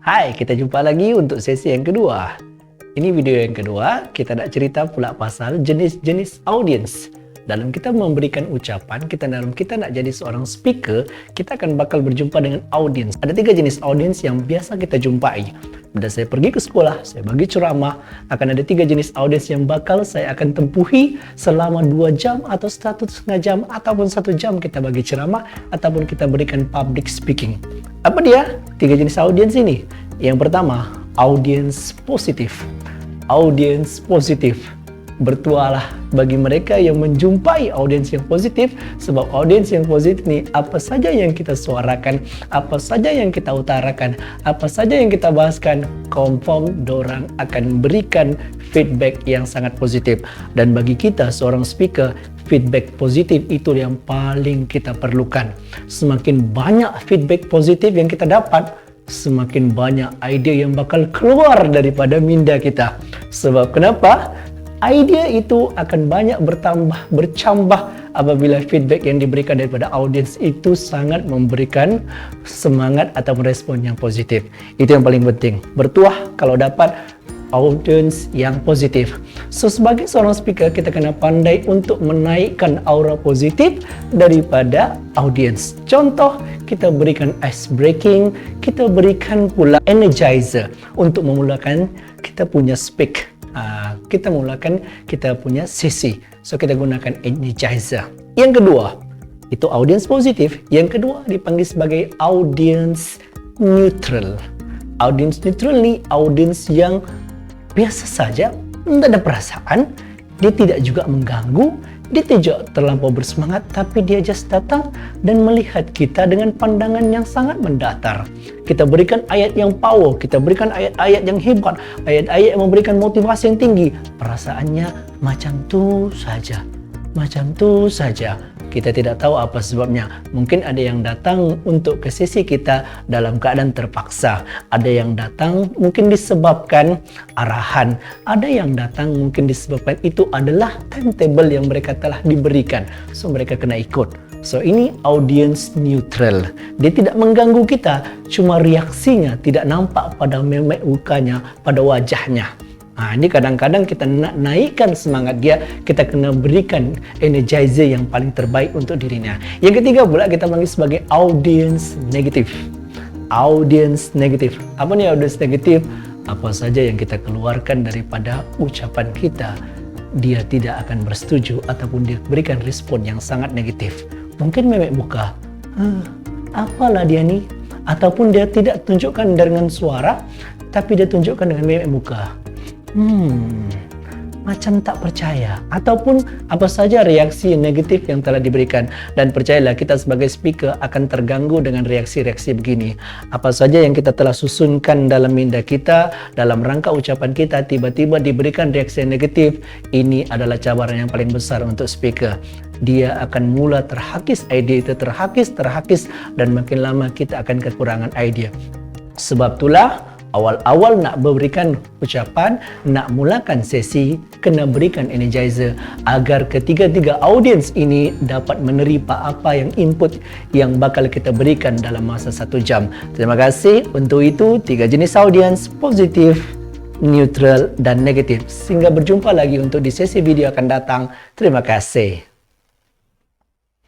Hai, kita jumpa lagi untuk sesi yang kedua. Ini video yang kedua, kita nak cerita pula pasal jenis-jenis audience. Dalam kita memberikan ucapan, dalam kita nak jadi seorang speaker, kita akan bakal berjumpa dengan audience. Ada 3 jenis audience yang biasa kita jumpai. Bila saya pergi ke sekolah, saya bagi ceramah, akan ada 3 jenis audience yang bakal saya akan tempuhi selama 2 jam atau 1,5 jam ataupun 1 jam kita bagi ceramah ataupun kita berikan public speaking. Apa dia? 3 jenis audience ini. Yang pertama, audience positif. Audience positif. Bertualah bagi mereka yang menjumpai audiens yang positif, sebab audiens yang positif ni apa saja yang kita suarakan, apa saja yang kita utarakan, apa saja yang kita bahaskan, confirm dorang akan berikan feedback yang sangat positif. Dan bagi kita seorang speaker, feedback positif itu yang paling kita perlukan. Semakin banyak feedback positif yang kita dapat, semakin banyak idea yang bakal keluar daripada minda kita. Sebab kenapa? Idea itu akan banyak bercambah apabila feedback yang diberikan daripada audiens itu sangat memberikan semangat atau respon yang positif. Itu yang paling penting. Bertuah kalau dapat audiens yang positif. So, sebagai seorang speaker, kita kena pandai untuk menaikkan aura positif daripada audiens. Contoh, kita berikan ice breaking, kita berikan pula energizer untuk memulakan kita punya speak. Kita mulakan kita punya sesi. So, kita gunakan energizer. Yang kedua, itu audience positif. Yang kedua dipanggil sebagai audience neutral. Audience neutral ni audience yang biasa saja, tidak ada perasaan, dia tidak juga mengganggu, dia tidak terlampau bersemangat, tapi dia just datang dan melihat kita dengan pandangan yang sangat mendatar. Kita berikan ayat yang power, kita berikan ayat-ayat yang hebat, ayat-ayat yang memberikan motivasi yang tinggi. Perasaannya macam tu saja, macam tu saja. Kita tidak tahu apa sebabnya. Mungkin ada yang datang untuk ke sesi kita dalam keadaan terpaksa. Ada yang datang mungkin disebabkan arahan. Ada yang datang mungkin disebabkan itu adalah timetable yang mereka telah diberikan. So, mereka kena ikut. So, ini audience neutral. Dia tidak mengganggu kita. Cuma reaksinya tidak nampak pada memek mukanya, pada wajahnya. Ini kadang-kadang kita nak naikkan semangat dia, kita kena berikan energizer yang paling terbaik untuk dirinya. Yang ketiga pula kita panggil sebagai audience negatif. Audience negatif. Apa ni audience negatif? Apa saja yang kita keluarkan daripada ucapan kita, dia tidak akan bersetuju ataupun dia berikan respon yang sangat negatif. Mungkin memek muka, apalah dia ni? Ataupun dia tidak tunjukkan dengan suara, tapi dia tunjukkan dengan memek muka. Macam tak percaya, ataupun apa saja reaksi negatif yang telah diberikan. Dan percayalah, kita sebagai speaker akan terganggu dengan reaksi-reaksi begini. Apa saja yang kita telah susunkan dalam minda kita, dalam rangka ucapan kita, tiba-tiba diberikan reaksi negatif. Ini adalah cabaran yang paling besar untuk speaker. Dia akan mula terhakis, ide itu terhakis, dan makin lama kita akan kekurangan idea. Sebab itulah awal-awal nak berikan ucapan, nak mulakan sesi, kena berikan energizer agar ketiga-tiga audiens ini dapat menerima apa yang input yang bakal kita berikan dalam masa 1 jam. Terima kasih. Untuk itu, 3 jenis audiens, positif, neutral, dan negatif. Sehingga berjumpa lagi untuk di sesi video akan datang. Terima kasih.